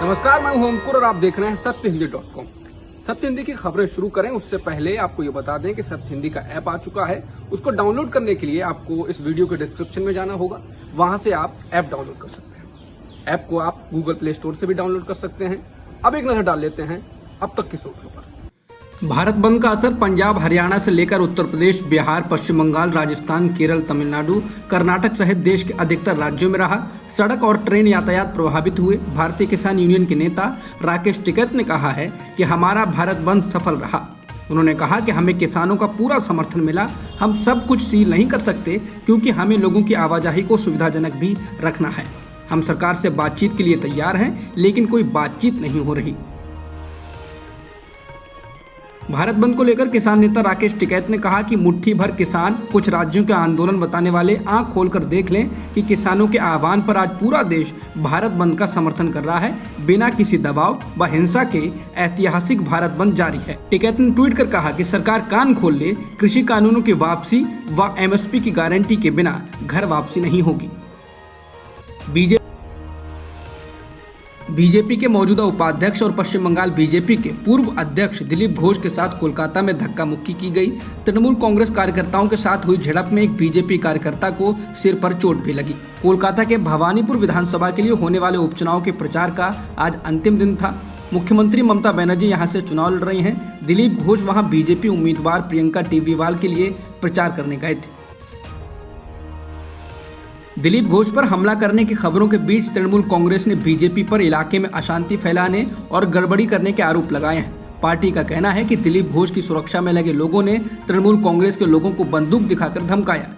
नमस्कार, मैं हूं अंकुर और आप देख रहे हैं सत्यहिंदी.com। सत्य हिंदी की खबरें शुरू करें उससे पहले आपको ये बता दें कि सत्य हिंदी का ऐप आ चुका है। उसको डाउनलोड करने के लिए आपको इस वीडियो के डिस्क्रिप्शन में जाना होगा, वहां से आप ऐप डाउनलोड कर सकते हैं। ऐप को आप गूगल प्ले स्टोर से भी डाउनलोड कर सकते हैं। अब एक नजर डाल लेते हैं अब तक की सुर्खियों पर। भारत बंद का असर पंजाब, हरियाणा से लेकर उत्तर प्रदेश, बिहार, पश्चिम बंगाल, राजस्थान, केरल, तमिलनाडु, कर्नाटक सहित देश के अधिकतर राज्यों में रहा। सड़क और ट्रेन यातायात प्रभावित हुए। भारतीय किसान यूनियन के नेता राकेश टिकैत ने कहा है कि हमारा भारत बंद सफल रहा। उन्होंने कहा कि हमें किसानों का पूरा समर्थन मिला। हम सब कुछ सील नहीं कर सकते क्योंकि हमें लोगों की आवाजाही को सुविधाजनक भी रखना है। हम सरकार से बातचीत के लिए तैयार हैं, लेकिन कोई बातचीत नहीं हो रही। भारत बंद को लेकर किसान नेता राकेश टिकैत ने कहा कि मुट्ठी भर किसान कुछ राज्यों के आंदोलन बताने वाले आंख खोलकर देख लें कि किसानों के आह्वान पर आज पूरा देश भारत बंद का समर्थन कर रहा है। बिना किसी दबाव व हिंसा के ऐतिहासिक भारत बंद जारी है। टिकैत ने ट्वीट कर कहा कि सरकार कान खोल ले, कृषि कानूनों की वापसी व एमएसपी की गारंटी के बिना घर वापसी नहीं होगी। बीजेपी के मौजूदा उपाध्यक्ष और पश्चिम बंगाल बीजेपी के पूर्व अध्यक्ष दिलीप घोष के साथ कोलकाता में धक्का मुक्की की गई। तृणमूल कांग्रेस कार्यकर्ताओं के साथ हुई झड़प में एक बीजेपी कार्यकर्ता को सिर पर चोट भी लगी। कोलकाता के भवानीपुर विधानसभा के लिए होने वाले उपचुनाव के प्रचार का आज अंतिम दिन था। मुख्यमंत्री ममता बनर्जी यहां से चुनाव लड़ रही हैं। दिलीप घोष वहां बीजेपी उम्मीदवार प्रियंका टेबरीवाल के लिए प्रचार करने गए थे। दिलीप घोष पर हमला करने की खबरों के बीच तृणमूल कांग्रेस ने बीजेपी पर इलाके में अशांति फैलाने और गड़बड़ी करने के आरोप लगाए हैं। पार्टी का कहना है कि दिलीप घोष की सुरक्षा में लगे लोगों ने तृणमूल कांग्रेस के लोगों को बंदूक दिखाकर धमकाया।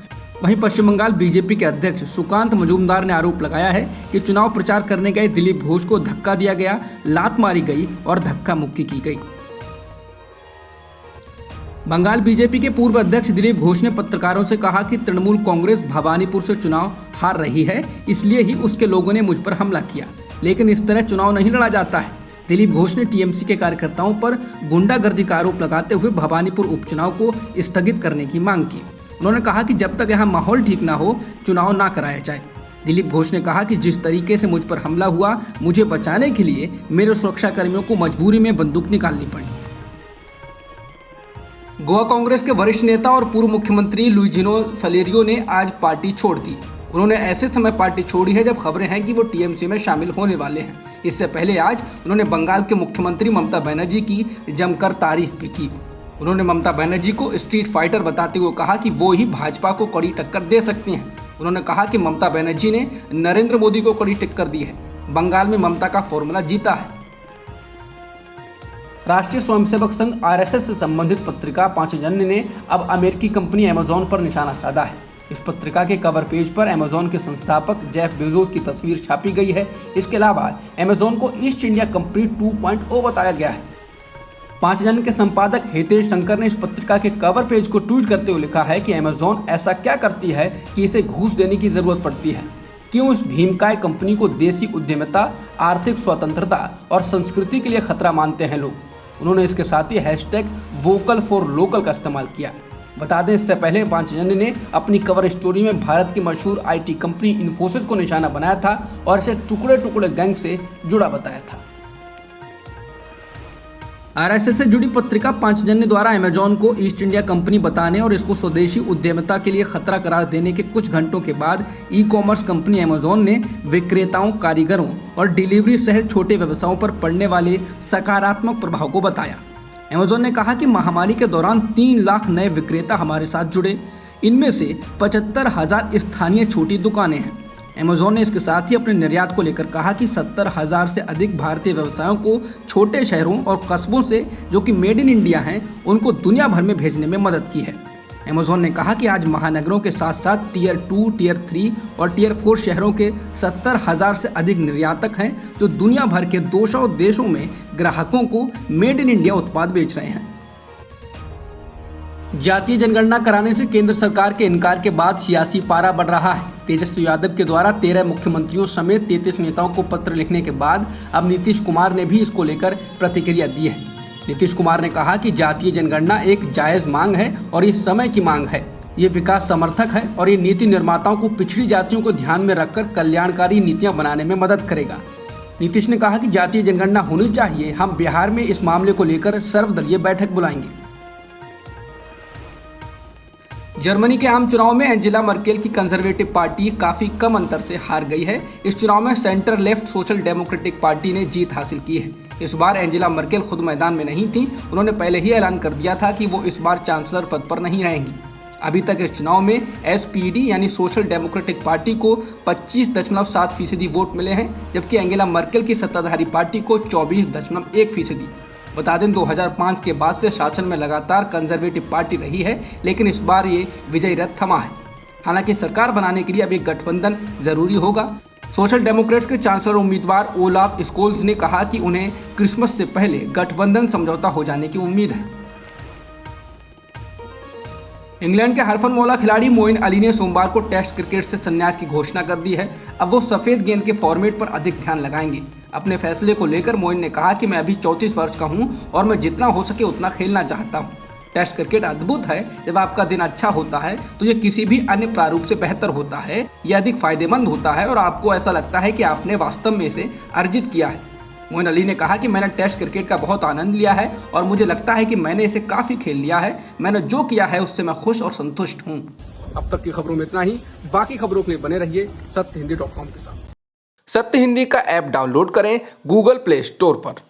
वहीं पश्चिम बंगाल बीजेपी के अध्यक्ष सुकांत मजूमदार ने आरोप लगाया है कि चुनाव प्रचार करने गए दिलीप घोष को धक्का दिया गया, लात मारी गई और धक्का मुक्की की गई। बंगाल बीजेपी के पूर्व अध्यक्ष दिलीप घोष ने पत्रकारों से कहा कि तृणमूल कांग्रेस भवानीपुर से चुनाव हार रही है, इसलिए ही उसके लोगों ने मुझ पर हमला किया, लेकिन इस तरह चुनाव नहीं लड़ा जाता है। दिलीप घोष ने टीएमसी के कार्यकर्ताओं पर गुंडागर्दी का आरोप लगाते हुए भवानीपुर उपचुनाव को स्थगित करने की मांग की। उन्होंने कहा कि जब तक यहाँ माहौल ठीक ना हो, चुनाव ना कराया जाए। दिलीप घोष ने कहा कि जिस तरीके से मुझ पर हमला हुआ, मुझे बचाने के लिए मेरे सुरक्षा कर्मियों को मजबूरी में बंदूक निकालनी पड़ी। गोवा कांग्रेस के वरिष्ठ नेता और पूर्व मुख्यमंत्री लुइजिनो फलेरियो ने आज पार्टी छोड़ दी। उन्होंने ऐसे समय पार्टी छोड़ी है जब खबरें हैं कि वो टीएमसी में शामिल होने वाले हैं। इससे पहले आज उन्होंने बंगाल के मुख्यमंत्री ममता बनर्जी की जमकर तारीफ भी की। उन्होंने ममता बनर्जी को स्ट्रीट फाइटर बताते हुए कहा कि वो ही भाजपा को कड़ी टक्कर दे सकती हैं। उन्होंने कहा कि ममता बनर्जी ने नरेंद्र मोदी को कड़ी टक्कर दी है। बंगाल में ममता का फॉर्मूला जीता है। राष्ट्रीय स्वयंसेवक संघ आरएसएस से संबंधित पत्रिका पांचजन्य ने अब अमेरिकी कंपनी अमेजॉन पर निशाना साधा है। इस पत्रिका के कवर पेज पर अमेजॉन के संस्थापक जेफ बेजोस की तस्वीर छापी गई है। इसके अलावा अमेजॉन को ईस्ट इंडिया कंपनी 2.0 बताया गया है। पांचजन्य के संपादक हितेश शंकर ने इस पत्रिका के कवर पेज को ट्वीट करते हुए लिखा है कि अमेजॉन ऐसा क्या करती है कि इसे घूस देने की जरूरत पड़ती है। क्यों इस भीमकाय कंपनी को देसी उद्यमिता, आर्थिक स्वतंत्रता और संस्कृति के लिए खतरा मानते हैं लोग। उन्होंने इसके साथ ही हैशटैग वोकल फॉर लोकल का इस्तेमाल किया। बता दें, इससे पहले पांचजन्य ने अपनी कवर स्टोरी में भारत की मशहूर आईटी कंपनी इन्फोसिस को निशाना बनाया था और इसे टुकड़े टुकड़े गैंग से जुड़ा बताया था। आरएसएस से जुड़ी पत्रिका पांचजन्य द्वारा अमेजॉन को ईस्ट इंडिया कंपनी बताने और इसको स्वदेशी उद्यमिता के लिए खतरा करार देने के कुछ घंटों के बाद ई कॉमर्स कंपनी अमेजॉन ने विक्रेताओं, कारीगरों और डिलीवरी सहित छोटे व्यवसायों पर पड़ने वाले सकारात्मक प्रभाव को बताया। अमेजॉन ने कहा कि महामारी के दौरान 3 लाख नए विक्रेता हमारे साथ जुड़े। इनमें से 75,000 स्थानीय छोटी दुकानें हैं। अमेजॉन ने इसके साथ ही अपने निर्यात को लेकर कहा कि 70,000 से अधिक भारतीय व्यवसायों को छोटे शहरों और कस्बों से जो कि मेड इन इंडिया हैं, उनको दुनिया भर में भेजने में मदद की है। अमेजॉन ने कहा कि आज महानगरों के साथ साथ टियर 2, टियर 3 और टियर 4 शहरों के 70,000 से अधिक निर्यातक हैं जो दुनिया भर के 200 देशों में ग्राहकों को मेड इन इंडिया उत्पाद बेच रहे हैं। जातीय जनगणना कराने से केंद्र सरकार के इनकार के बाद सियासी पारा बढ़ रहा है। तेजस्वी यादव के द्वारा 13 मुख्यमंत्रियों समेत 33 नेताओं को पत्र लिखने के बाद अब नीतीश कुमार ने भी इसको लेकर प्रतिक्रिया दी है। नीतीश कुमार ने कहा कि जातीय जनगणना एक जायज़ मांग है और ये समय की मांग है। ये विकास समर्थक है और ये नीति निर्माताओं को पिछड़ी जातियों को ध्यान में रखकर कल्याणकारी नीतियां बनाने में मदद करेगा। नीतीश ने कहा कि जातीय जनगणना होनी चाहिए, हम बिहार में इस मामले को लेकर सर्वदलीय बैठक बुलाएंगे। जर्मनी के आम चुनाव में एंजेला मर्केल की कंजर्वेटिव पार्टी काफी कम अंतर से हार गई है। इस चुनाव में centre left social democratic party ने जीत हासिल की है। इस बार एंजेला मर्केल खुद मैदान में नहीं थी। उन्होंने पहले ही ऐलान कर दिया था कि वो इस बार चांसलर पद पर नहीं रहेंगी। अभी तक इस चुनाव में SPD यानी सोशल डेमोक्रेटिक पार्टी को 25.7% वोट मिले हैं, जबकि एंजेला मर्केल की सत्ताधारी पार्टी को 24.1%। बता दें 2005 के बाद से शासन में लगातार कंजर्वेटिव पार्टी रही है, लेकिन इस बार ये विजयी रथ थमा है। हालांकि सरकार बनाने के लिए अब एक गठबंधन जरूरी होगा। सोशल डेमोक्रेट्स के चांसलर उम्मीदवार ओलाफ स्कोल्स ने कहा कि उन्हें क्रिसमस से पहले गठबंधन समझौता हो जाने की उम्मीद है। इंग्लैंड के हरफनमौला खिलाड़ी मोइन अली ने सोमवार को टेस्ट क्रिकेट से संन्यास की घोषणा कर दी है। अब वो सफेद गेंद के फॉर्मेट पर अधिक ध्यान लगाएंगे। अपने फैसले को लेकर मोइन ने कहा कि मैं अभी 34 वर्ष का हूं और मैं जितना हो सके उतना खेलना चाहता हूं। टेस्ट क्रिकेट अद्भुत है। जब आपका दिन अच्छा होता है तो ये किसी भी अन्य प्रारूप से बेहतर होता है, यह अधिक फायदेमंद होता है और आपको ऐसा लगता है कि आपने वास्तव में इसे अर्जित किया है। मोइन अली ने कहा कि मैंने टेस्ट क्रिकेट का बहुत आनंद लिया है और मुझे लगता है कि मैंने इसे काफी खेल लिया है। मैंने जो किया है उससे मैं खुश और संतुष्ट हूँ। अब तक की खबरों में इतना ही। बाकी खबरों के लिए बने रहिए सत्यहिंदी.com के साथ। सत्य हिंदी का ऐप डाउनलोड करें गूगल प्ले स्टोर पर।